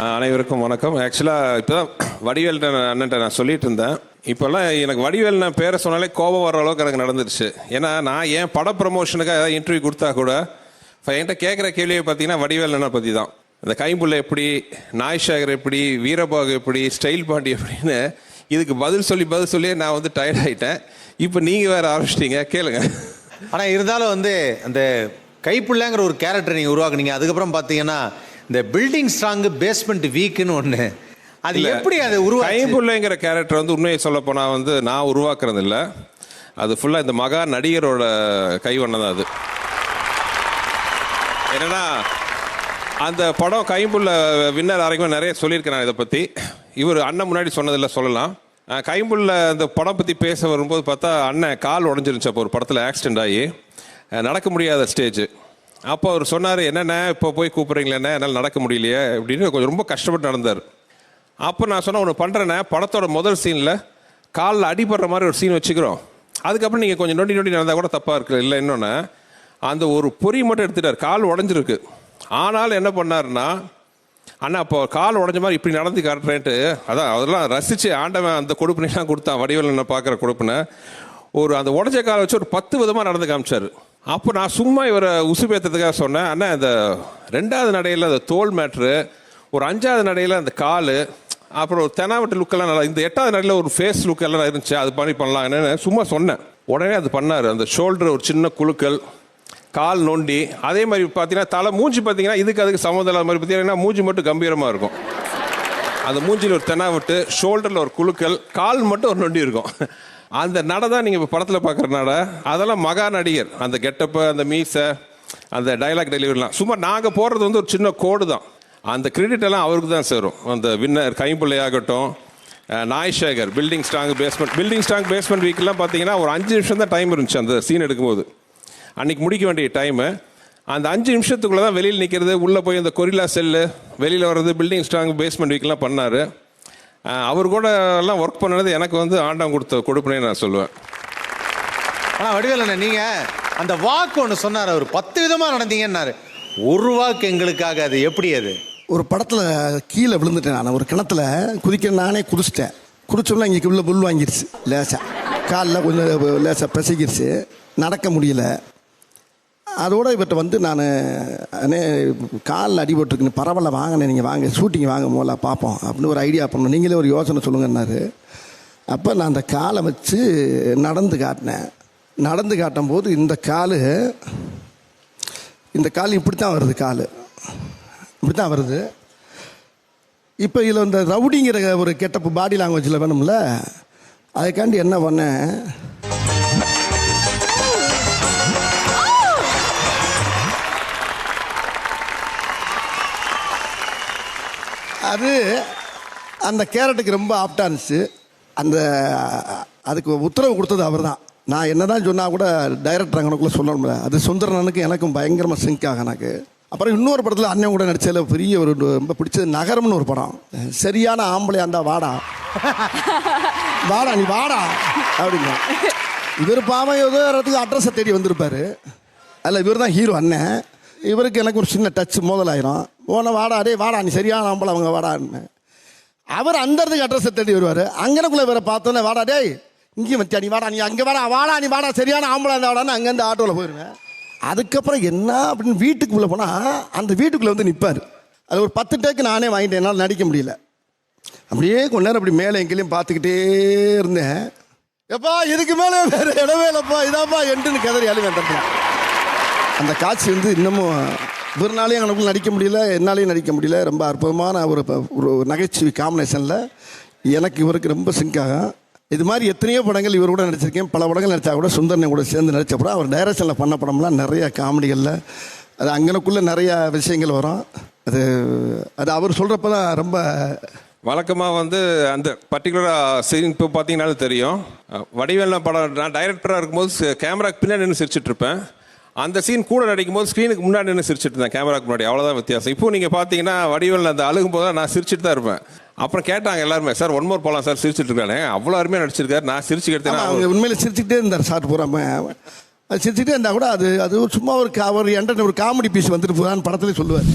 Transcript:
அனைவருக்கும் வணக்கம். ஆக்சுவலாக இப்போ தான் வடிவேல் அண்ணன்ட்ட நான் சொல்லிட்டு இருந்தேன். இப்போல்லாம் எனக்கு வடிவேல் நான் பேரை சொன்னாலே கோபம் வர அளவுக்கு எனக்கு நடந்துருச்சு. ஏன்னா நான் ஏன் பட ப்ரமோஷனுக்காக ஏதாவது இன்டர்வியூ கொடுத்தா கூட இப்போ என்கிட்ட கேட்குற கேள்வியை பார்த்தீங்கன்னா வடிவேல் அண்ணனை பற்றி தான். இந்த கைம்புள்ள எப்படி, நாய்ஷாகர் எப்படி, வீரபாகு எப்படி, ஸ்டைல் பாண்டி எப்படின்னு இதுக்கு பதில் சொல்லியே நான் வந்து டயர்ட் ஆகிட்டேன். இப்போ நீங்கள் வேறு ஆரம்பிச்சிட்டீங்க, கேளுங்க. ஆனால் இருந்தாலும் அந்த கைப்புள்ளங்கிற ஒரு கேரக்டர் நீங்கள் உருவாக்குனீங்க. அதுக்கப்புறம் பார்த்தீங்கன்னா இந்த பில்டிங் ஸ்ட்ராங்கு பேஸ்மெண்ட் வீக்குன்னு ஒன்று, அது எப்படி அது கைப்புள்ளைங்கிற கேரக்டர் வந்து உண்மையை சொல்ல போனால் வந்து நான் உருவாக்குறது இல்லை, அது ஃபுல்லாக இந்த மகா நடிகரோட கைவண்ணம் தான். அது என்னன்னா அந்த படம் கைம்புள்ள வின்னர் ஆரோக்கியம் நிறைய சொல்லியிருக்கேன் நான் இதை பற்றி. இவர் அண்ணன் முன்னாடி சொன்னதில்லை சொல்லலாம். கைம்புள்ள அந்த படம் பற்றி பேச வரும்போது பார்த்தா அண்ணன் கால் உடஞ்சிருந்துச்சு. அப்போ ஒரு படத்தில் ஆக்சிடென்ட் ஆகி நடக்க முடியாத ஸ்டேஜ். அப்போ அவர் சொன்னார், என்னென்ன இப்போ போய் கூப்பிட்றீங்களேண்ணே, என்னால் நடக்க முடியலையே அப்படின்னு கொஞ்சம் ரொம்ப கஷ்டப்பட்டு நடந்தார். அப்போ நான் சொன்னேன், ஒன்று பண்ணுறேண்ணே, படத்தோட முதல் சீனில் காலில் அடிபடுற மாதிரி ஒரு சீன் வச்சுக்கிறோம், அதுக்கப்புறம் நீங்கள் கொஞ்சம் நொண்டி நடந்தால் கூட தப்பாக இருக்குது இல்லை. இன்னொன்று அந்த ஒரு பொறி மட்டும் எடுத்துட்டார், கால் உடஞ்சிருக்கு. ஆனாலும் என்ன பண்ணாருன்னா, அண்ணா அப்போ கால் உடஞ்ச மாதிரி இப்படி நடந்து காட்டுறேன்ட்டு அதான் அதெல்லாம் ரசித்து ஆண்டவன் அந்த கொடுப்பினெலாம் கொடுத்தான். வடிவேல் என்ன பார்க்குற கொடுப்பினை ஒரு அந்த உடஞ்ச காலை வச்சு ஒரு 10 விதமாக நடந்து காமிச்சார். அப்போ நான் சும்மா இவரை உசுப்பேற்றதுக்காக சொன்னேன், அண்ணா இந்த 2வது நடையில் அந்த தோல் மேட்ரு, ஒரு 5வது நடையில் அந்த கால், அப்புறம் ஒரு தெனாவட்டு லுக்கெல்லாம் நல்லா, இந்த 8வது நடையில் ஒரு ஃபேஸ் லுக் எல்லாம் இருந்துச்சு, அது பண்ணலாம் என்னன்னு சும்மா சொன்னேன். உடனே அது பண்ணார். அந்த ஷோல்டர் ஒரு சின்ன குலுக்கல், கால் நோண்டி, அதே மாதிரி பார்த்தீங்கன்னா தலை மூஞ்சி பார்த்தீங்கன்னா அதுக்கு சம்மந்தம் இல்லாத மாதிரி பார்த்தீங்கன்னா மூஞ்சி மட்டும் கம்பீரமாக இருக்கும். அந்த மூஞ்சியில் ஒரு தெனாவட்டு, ஷோல்டரில் ஒரு குலுக்கல், கால் மட்டும் ஒரு நொண்டி இருக்கும். அந்த நடை தான் நீங்கள் இப்போ படத்தில் பார்க்குற நடை. அதெல்லாம் மகா நடிகர். அந்த கெட்டப்பு, அந்த மீசை, அந்த டைலாக் டெலிவரிலாம் சும்மா நாங்கள் போடுறது வந்து ஒரு சின்ன கோடு தான். அந்த கிரெடிட் எல்லாம் அவருக்கு தான் சேரும். அந்த வின்னர் கைம்பிள்ளையாகட்டும், நாய்ஷாகர், பில்டிங் ஸ்ட்ராங் பேஸ்மெண்ட் வீக்கெல்லாம் பார்த்தீங்கன்னா ஒரு 5 நிமிஷம் தான் டைம் இருந்துச்சு அந்த சீன் எடுக்கும்போது. அன்றைக்கி முடிக்க வேண்டிய டைமு அந்த 5 நிமிஷத்துக்குள்ளே தான் வெளியில் நிற்கிறது, உள்ளே போய் அந்த கொரில்லா செல்லு வெளியில் வர்றது, பில்டிங் ஸ்ட்ராங் பேஸ்மெண்ட் வீக்கெல்லாம் பண்ணார். அவர் கூட எல்லாம் ஒர்க் பண்ணது எனக்கு வந்து ஆண்டம் கொடுத்த கொடுப்புனே நான் சொல்லுவேன். ஆனால் வடிவேலண்ணே, நீங்கள் அந்த வாக்கு ஒன்று சொன்னார், அவர் 10 விதமாக நடந்தீங்கன்னாரு. ஒரு வாக்கு எங்களுக்காக, அது எப்படி? அது ஒரு படத்தில் கீழே விழுந்துட்டேன். நான் ஒரு கிணத்துல நானே குதிச்சிட்டேன். குதிச்சோம்னா இங்கே உள்ள புல் வாங்கிருச்சு, லேசாக காலில் கொஞ்சம் லேசாக பிசைக்கிருச்சு, நடக்க முடியல. அதோடு இவர்கிட்ட வந்து நான் அண்ணே காலில் அடிபட்டுருக்குன்னு, பரவாயில்ல வாங்கினேன், நீங்கள் வாங்க ஷூட்டிங் வாங்க போல பார்ப்போம் அப்படின்னு ஒரு ஐடியா பண்ணணும், நீங்களே ஒரு யோசனை சொல்லுங்கன்னாரு. அப்போ நான் அந்த காலை வச்சு நடந்து காட்டினேன். நடந்து காட்டும் போது இந்த கால் இப்படி தான் வருது, கால் இப்படி தான் வருது. இப்போ இதில் இந்த ரவுடிங்கிற ஒரு கெட்டப்பு பாடி லாங்குவேஜில் வேணும்ல, அதுக்காண்டி என்ன பண்ணேன், அது அந்த கேரட்டுக்கு ரொம்ப ஆப்டாக இருந்துச்சு. அதுக்கு உத்தரவு கொடுத்தது அவர் தான். நான் என்ன தான் சொன்னால் கூட டைரக்டர் அங்கனக்குள்ளே சொல்லணும்ல, அது சுந்தரனுக்கு எனக்கும் பயங்கரமாக சிங்க் ஆக எனக்கு. அப்புறம் இன்னொரு படத்தில் அண்ணன் கூட நடிச்சதில் பெரிய ஒரு ரொம்ப பிடிச்சது நகரம்னு ஒரு படம். சரியான ஆம்பளை அந்த வாடா நீ வாடா அப்படிங்க. இவர் பாவம் ஏதோ இடத்துக்கு அட்ரஸை தேடி வந்திருப்பார். அதில் இவர் தான் ஹீரோ அண்ணன். இவருக்கு எனக்கு ஒரு சின்ன டச் மோதலாயிரும். வாடா டே வாடா நீ சரியான ஆம்பளை அவங்க வாடான்னு. அவர் அந்த இடத்துக்கு அட்ரஸை தேடி வருவார். அங்கனக்குள்ளே இவரை பார்த்தோன்னே வாடா டேய் இங்கேயும் வச்சா நீ வாடா, நீ அங்கே வாடா நீ வாடா சரியான ஆம்பளை அந்த வாடான்னு அங்கேருந்து ஆட்டோவில் போயிடுவேன். அதுக்கப்புறம் என்ன அப்படின்னு வீட்டுக்குள்ளே போனால் அந்த வீட்டுக்குள்ளே வந்து நிற்பார். அது ஒரு 10 டேக்கு நானே வாங்கிட்டேன், என்னால் நடிக்க முடியல. அப்படியே கொஞ்ச நேரம் அப்படி மேலே எங்கேயும் பார்த்துக்கிட்டே இருந்தேன். எப்பா இதுக்கு மேலே வேறு இடமே இல்லைப்பா, இதாப்பா எண்டுன்னு கதறி அழுவேன் தப்பு. அந்த காட்சி வந்து இன்னமும் இவர்னாலையும் எனக்குள்ள நடிக்க முடியல, என்னாலையும் நடிக்க முடியல. ரொம்ப அற்புதமான ஒரு நகைச்சுவை காம்பினேஷனில் எனக்கு இவருக்கு ரொம்ப சிங்காகும். இது மாதிரி எத்தனையோ படங்கள் இவர் கூட நடிச்சிருக்கேன். பல படங்கள் நடித்தா கூட சுந்தரனை கூட சேர்ந்து நடித்த படம், அவர் டைரக்ஷனில் பண்ண படம்லாம் நிறைய காமெடிகளில் அது அங்கனக்குள்ளே நிறையா விஷயங்கள் வரும். அது அவர் சொல்கிறப்ப தான் ரொம்ப வழக்கமாக வந்து அந்த பர்டிகுலராக சீன் இப்போ பார்த்தீங்கன்னாலும் தெரியும். வடிவேல் படம் நான் டைரக்டராக இருக்கும்போது கேமராக்கு பின்னாடி நின்று சிரிச்சிட்ருப்பேன். அந்த சீன் கூட நடிக்கும் போது ஸ்க்ரீனுக்கு முன்னாடி நின்று சிரிச்சிட்டு இருந்தேன், கேமராக்கு முன்னாடி. அவ்வளோதான் வித்தியாசம். இப்போ நீங்கள் பார்த்தீங்கன்னா வடிவேல் அந்த அழுகும் போது நான் சிரிச்சிட்டு தான் இருப்பேன். அப்புறம் கேட்டாங்க எல்லாருமே, சார் 1 மோர் போகலாம் சார், சிரிச்சிட்டு இருக்கானே அவ்வளோ அருமையாக நடிச்சிருக்காரு. நான் சிரிச்சுக்கிட்டேன். அவங்க உண்மையில் சிரிச்சுக்கிட்டே இருந்தார் சார் பூராம. சிரிச்சுக்கிட்டே இருந்தால் கூட அது சும்மா ஒரு என்டர்டைன் ஒரு காமெடி பீஸ் வந்துட்டு போகிறான்னு படத்துலேயே சொல்லுவார்.